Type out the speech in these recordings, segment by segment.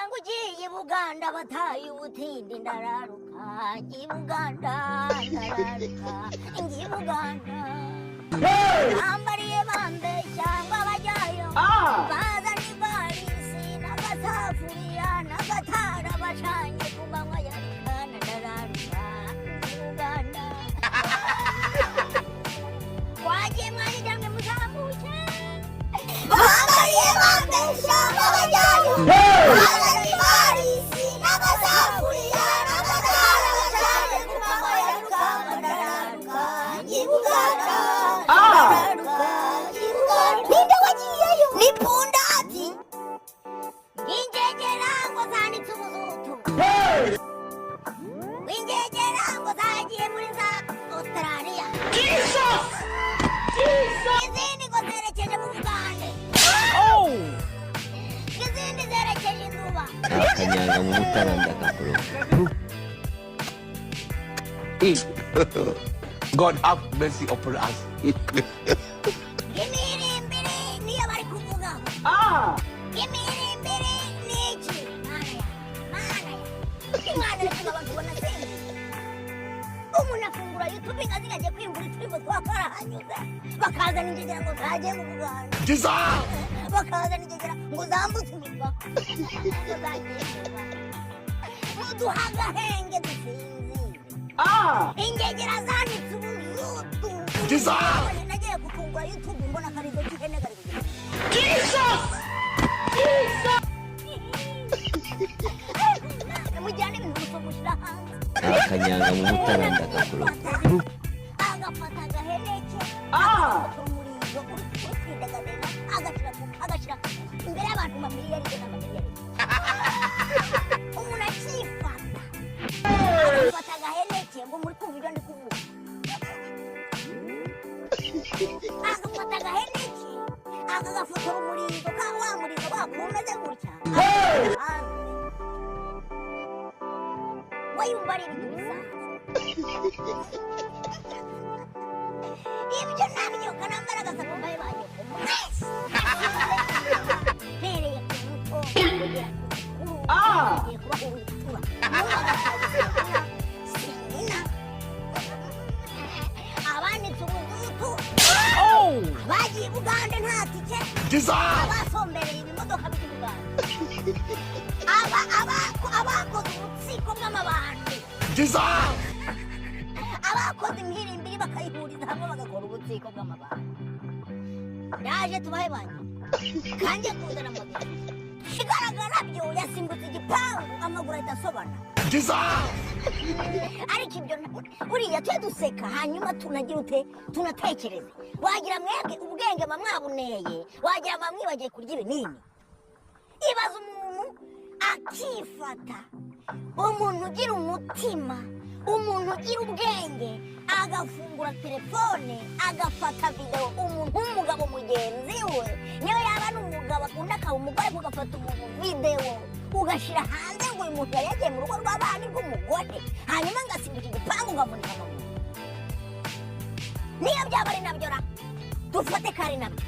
ngo ugiye Buganda bataye ubutindi ndararuka ngiye Buganda ndararuka ngiye Buganda bambariye bambeshya ngo abajyayo bazana ivarisi n'agasafuriya n'agatara bacanye ku manywa ya rukana ndararuka ngiye Buganda wagiye mwajyamwe muzamuke bambariye bambeshya ngo abajyayo bazana ivarisi n'agasafuriya n'agatara bacanye ku manywa ya rukana ndararuka ngiye Buganda ninde wagiyeyo ni Pundati ingegera ngo zanditse ubuzutu ingegera ngo zagiye muri za Australia izindi ngo zerekeje mu Bugande izindi zerekeje Induba akanyanga mu mutara ndakakuru God have mercy upon us. imirimbiri niyo bari kuvugaho imirimbiri ni iki mana reka abantu ubona senzi umuntu afungura YouTube azigaje kwiyumvira uturirimbo twakarahanyuze bakazana ingegera ngo zagiye mu Buganda bakazana ingegera ngo zambutse imipaka ngo zagiye mu Buganda muduha agahenge dusinzire ingegera zanditse ubuzutu nagiye gufungura YouTube mbona akarizo k'ihene kari mujyane ibintu musomushira hanze akanyanga mu mutara ndakakuru agafata agaheneke agafata umurizo uri kwidagadura agashyira imbere y'abantu mamiliyari n'amamiliyari umuntu akifata agafata agaheneke ngo muri kumva ibyo ndi kuvuga agafata agaheneke akagafotora umurizo ka wa murizo wakumeze gutya wayumva ari ibintu bisanzwe ibyo ntabyo kanambara agasaka mbaye banyoko mwese mpereye ku muto kugera ku ugiye kubaho urutura sinina abanditse ubuzutu bagiye Bugande nta tike abasombereye ibimodoka biri Bugande abakoze ubutsiko bw'amabandi abakoze imhirimbiri bakayihuriza hamwe bagakora ubutsiko bw'amabandi yaje tubahe banye kanjye kuzana amaguru igaragara byo yasimbutse igipangu amaguru ahita asobana ariko ibyo buriya twe duseka hanyuma tunagira ute tunatekereze wagira mwebwe ubwenge mwabuneye wagira mwamwibagiye kurya ibinini ibaza umuntu akifata umuntu ugira umutima umuntu ugira ubwenge agafungura telefone agafata video umuntu w'umugabo mugenzi we niyo yaba ari umugabo akunda akaba umugore ugafata umuntu video ugashyira hanze ngo uyu muntu yari yagiye mu rugo rw'abandi rw'umugore hanyuma ngasimbuka igipangu ngamunika amaguru niyo byaba ari nabyo ra dufate ko ari nabyo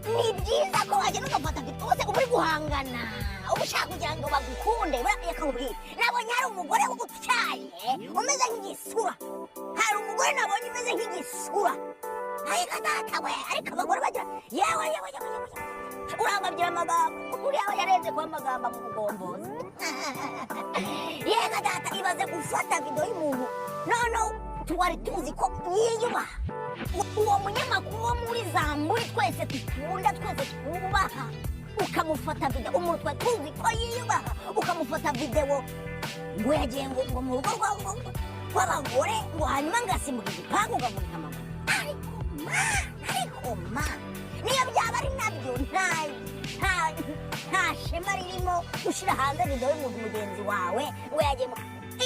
ni byiza ko wagenda ugafata video uba uri guhangana uba ushaka kugira ngo bagukunde yakakubwira nabonye hari umugore ugutyaye umeze nk'igisura hari umugore nabonye umeze nk'igisura ariko data we ariko abagore bagira yewe urangabye amagambo uriya aba yarenze kuba amagambo mu mugombozi yega data ibaze gufata video y'umuntu noneho tuwari tuzi ko yiyubaha uwo munyamakuru wo muri Zamburi twese dukunda twese twubaha ukamufata video umuntu twari tuzi ko yiyubaha ukamufata video ngo yagiye ngo mu rugo rw'abagore ngo hanyuma ngasimbuka igipangu ngamunika amaguru ariko ma niyo byaba ari nabyo nta shema ririmo ushyira hanze video y'umuntu mugenzi wawe ngo yagiye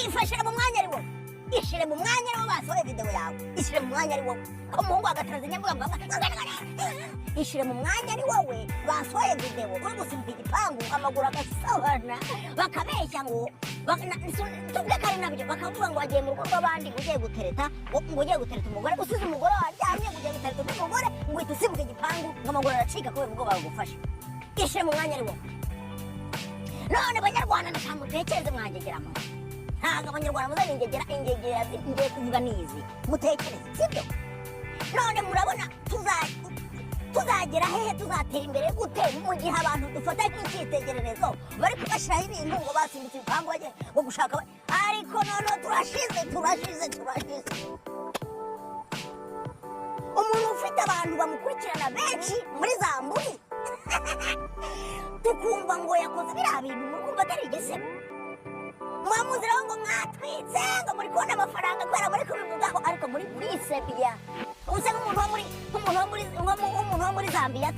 ifashira mu mwanya ari wowe ishyire mu mwanya ari wo basohoye video yawe ishyire mu mwanya ari wowe ko umuhungu agataza nyambuga ishyire mu mwanya ari wowe basohoye video uri gusimbuka igipangu amaguru agasohana bakabeshya ngo tuvuge ko ari nabyo bakavuga ngo wagiye mu rugo rw'abandi ngo ugiye gutereta umugore usize umugore waryamye ngo ugiye gutereta undi mugore ngo uhita usimbuka igipangu ngo amaguru aracika kubera ubwo bagufashe ishyire mu mwanya ari wowe none abanyarwanda ndamutekereze mwangegeramo ntabwo abanyarwanda muzana ingegera ngiye kuvuga nizi mutekereze sibyo none murabona tuzagera hehe tuzatera imbere gute mu gihe abantu dufata nk'icyitegererezo bari kugashyiraho ibintu ngo basimbutse ibipangu bajye ngo gushaka ariko noneho turashize umuntu ufite abantu bamukurikirana benshi muri za mburi tukumva ngo yakoze biriya bintu mukumva atari igisebo mwamuziraho ngo mwatwitse ngo muri kubona amafaranga kubera muri kubivugaho ariko muri sebiya usa nk'umuntu wo muri Zambia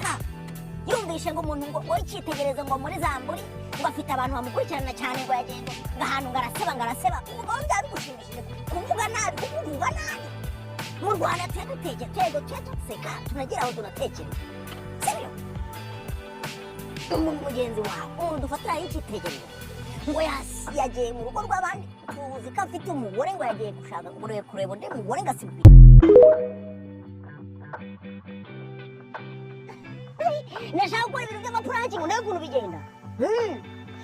yumvishe ngo umuntu ngo w'icyitegererezo ngo muri Zamburi ngo afite abantu bamukurikirana cyane ngo yagiye ngo ahantu ngaraseba ubwo byari bigushimishije kuvuga nabi mu Rwanda twe duseka tunagira aho tunatekereza sibyo umuntu mugenzi wawe umuntu dufatira y'icyitegererezo ngo yagiye mu rugo rw'abandi tuzi ko afite umugore ngo yagiye gushaka kureba undi mugore ngo asibwe nashaka gukora ibintu by'amapuranki ngo nawe ukuntu bigenda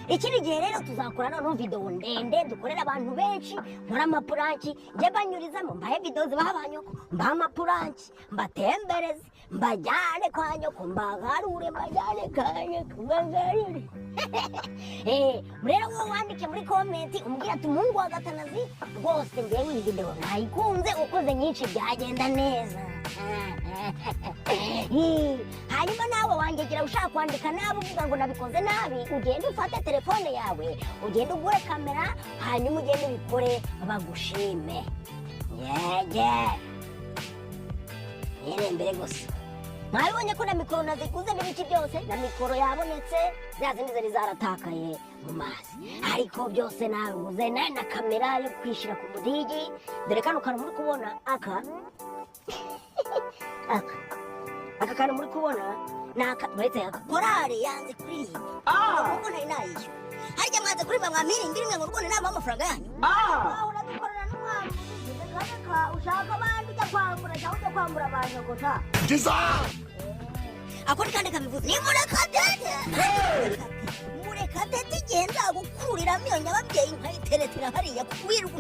ikindi gihe rero tuzakora noneho videwo ndende dukorera abantu benshi nkora amapuranki njye banyurizamo mbahe videwo zibaha ba nyoko mbahe amapuranki mbatembereze mbajyane kwa nyoko mbagarure mbajyane kwa nyoko mbagarure rero wowe wandike muri komenti umbwira ati umuhungu wa Gatanazi rwose ngewe iyi videwo nayikunze ukoze nyinshi byagenda neza hanyuma nawe wangegera ushaka kwandika nabi uvuga ngo nabikoze nabi ugende ufate telefone yawe ugende ugure kamera hanyuma ugende ubikore bagushime mbere gusa mwabibonye ko na mikoro naziguze n'ibiki byose na mikoro yabonetse za zindi zari zaratakaye mu mazi ariko byose naguze na kamera yo kwishyira ku mudigi dore kano kantu muri kubona aka kantu muri kubona uretse korari yanze kuririmba kuko ntari nayishyura harya mwanze kuririmba mwamiringira imwe ngo rwone namba amafaranga yanyu uradukorera n'umwami ushaka abandi ujya kwambura cyangwa ujya kwambura abantu gusa ako ni kandi kabivuze ni murekatete igihe nzagukuriramo iyo nyababyeyi nkayiteretera hariya wirirwa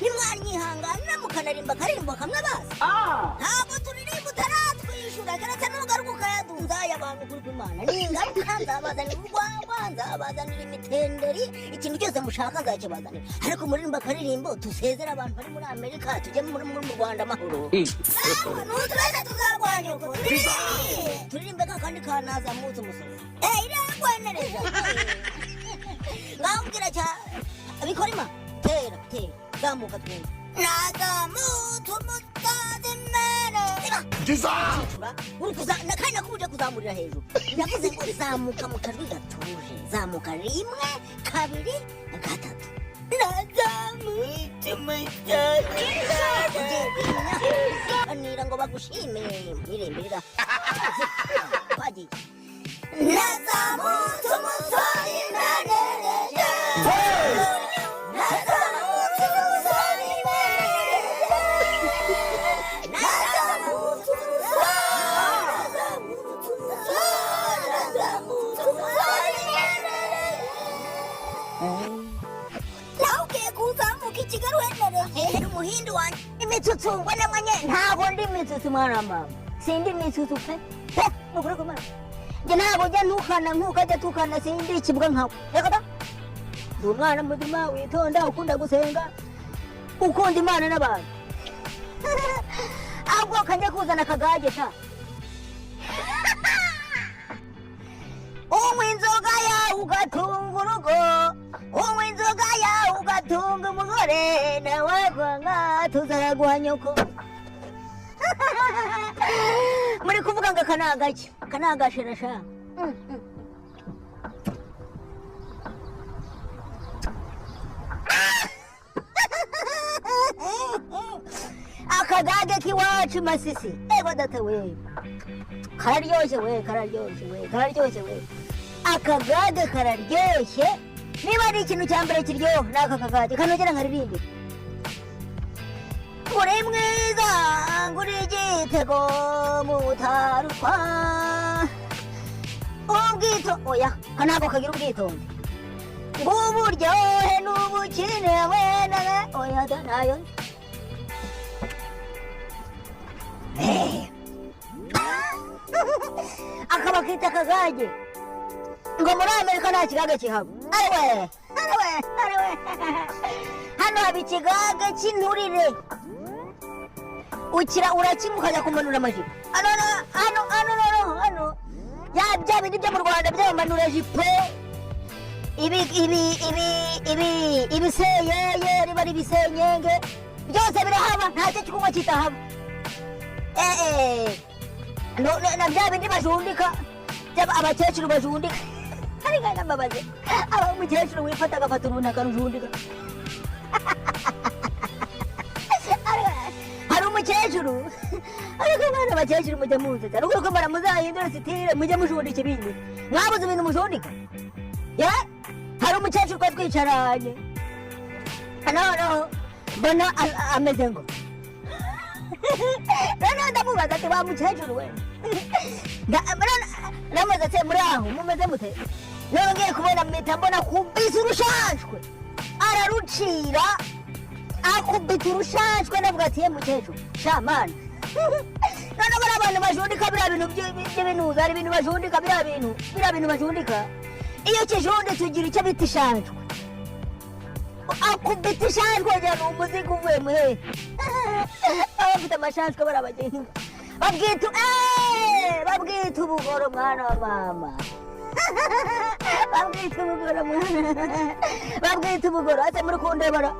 nimwanyihangana mukanarimba akaririmbo kamwe bazi ntabwo turirimba utaratwishyura keretse n'ugaruka ukayadunzaye abantu kuri kw'Imana ningaruka nzabazanira urwagwa nzabazanira imitenderi ikintu cyose mushaka nzakibazanira ariko muririmba akaririmbo dusezere abantu bari muri Amerika tujye mu Rwanda amahoro n'uturere tuzarwanya uko turirimbe kakandi kanazamutse umusozi iragwenereza ngambwira bikora ima tera zamuka twumva nazamutse umusozi mbere nakanya kuje kuzamurira hejuru navuze ngo zamuka mu kajwi gatuje zamuka rimwe kabiri gatatu nazamutse umusozi anira ngo bagushime mwirembera twagiye nazamutse umusozi nanereje umuhindi wanjye imitsutsu ngo namanye ntabwo ndi imitsutsu mwana mama sindi imitsutsu pe nukuri kumara njye ntabwo njya ntukajya tukana sindi ikibwa nkawe reka da ndi umwana muzima witonda ukunda gusenga ukunda Imana n'abantu ahubwo kajya kuzana akagage ta unywa inzoga yawe ugatunga urugo unywa inzoga yawe ugatunga umugore nawe kwanga tuzaguha nyoko muri kuvuga ngo aka ni agake aka ni agashirasha akagage k'iwacu Masisi data we kararyoshye we akagage kararyoshye niba ari ikintu cya mbere kiryoha ni aka kagage kanogera nkaririmbe uri mwiza nguri igitego mutarukwa oya kanako kagira ubwitonzi uburyohe n'ubukine wena oya da nayo akaba kita kagage ngo muri Amerika nta kigaga kihaba ariwe hano haba ikigaga cy'inturire urakimuka ukajya kumanura amajipo hano bya bindi byo mu Rwanda by'amanura jipo ibiseyeye riba ari ibisenyenge byose birahaba ntacyo kikunywa kitahaba na bya bindi bajundika abakecuru bajundika ariko n'ambabaze aba umukecuru wifata agafata uruntu akarujundika hari umukecuru ariko mwana abakecuru mujya muzetsa nuko ko muramuzahindura sitire mujye mujundika ibindi mwabuze ibintu mujundika hari umukecuru kwa twicaranye noneho mbona ameze ngo noneho ndamubaza ati wa mukecuru we namaze ati muri aho mumeze mute nongeye kubona mpita mbona kubise urushanshwe ararucira akubita urushanshwe navuga ati ye mukecuru shamani noneho bari abantu bajundika biriya bintu by'ibinuza hari ibintu bajundika biriya bintu bajundika iyo kijunditse ugira icyo bita ishanshwe akubita ishanshwe wagira ni umuzigo uvuye muhehe abafite amashanshwe barabagenga babwita ubugoro mwana wa mama babwita ubugoro ase muri kundebara